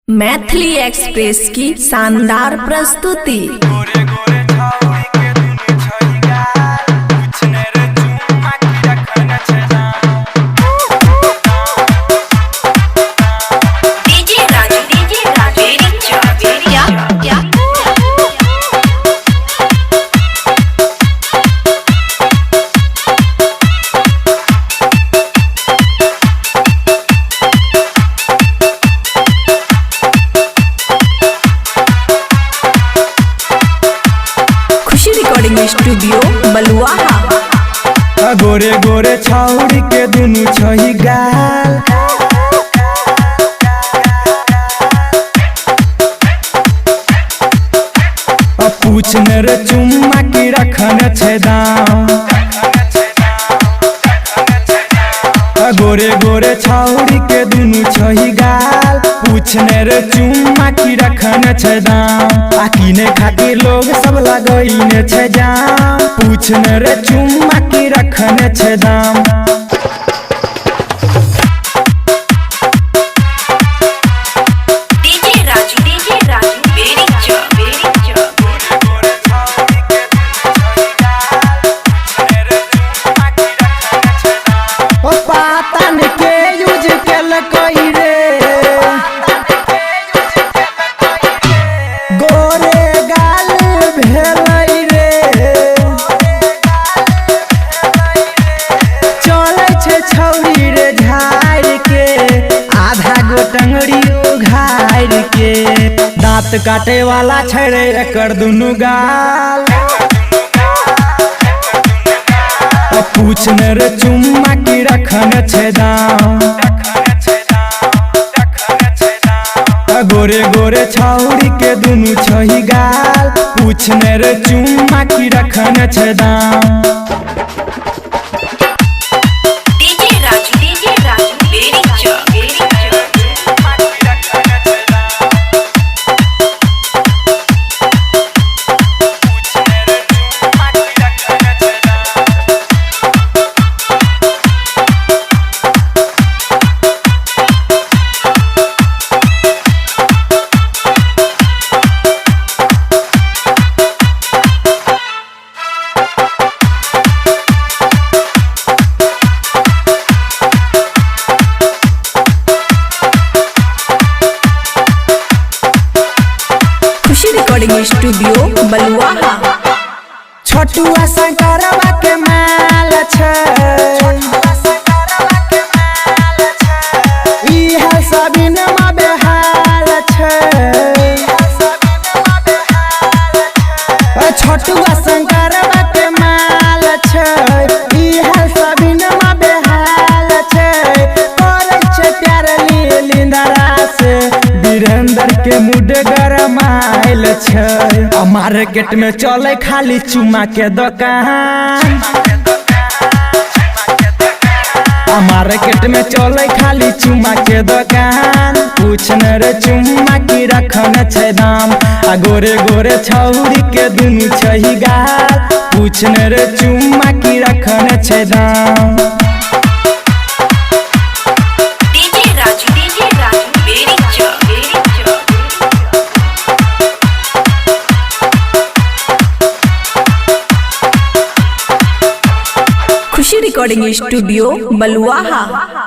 Maithili express की शानदार प्रस्तुति। रिकॉर्डिंग स्टूडियो बलुआहा। गोरे गोरे छौरी के दुनु छही गाल, पूछने रे चुम्मा की रखन छे दाम। गोरे गोरे छौरी के दुनु छही गाल, पूछने रे चुम्मा की रखन छे दाम। आकिने खातिर लोग सब लगइने छे जाम, पूछने रे चुम्मा की रखन छे दाम। छौरी रे झाड़ के आधा गोटंगड़ी उघाड़ के, दांत काटे वाला छड़े एकर दुनु गाल। पूछने रे चुम्मा की रखन छे दाम। गोरे गोरे छौरी के दुनु छही गाल, पूछने रे चुम्मा की रखन छे दाम। रिकॉर्डिंग स्टूडियो बलुआहा। छोटुआ शंकरवा के माल छे, इह सबीनमा बेहाल छे। छोटुआ शंकरवा के माल छे, इह सबीनमा बेहाल छे। करे छे प्यार लीलिंदरा से, वीरेंद्र के मुड गरमाइल छे। मार्केट में चले खाली चुम्मा के दुकान, मार्केट में चले खाली चुम्मा के दुकान। पूछने रे चुम्मा की रखन छे दाम। गोरे गोरे छौरी के दुनु छही गाल, पूछने रे चुम्मा की रखन छे दाम। रिकॉर्डिंग स्टूडियो बलुआहा।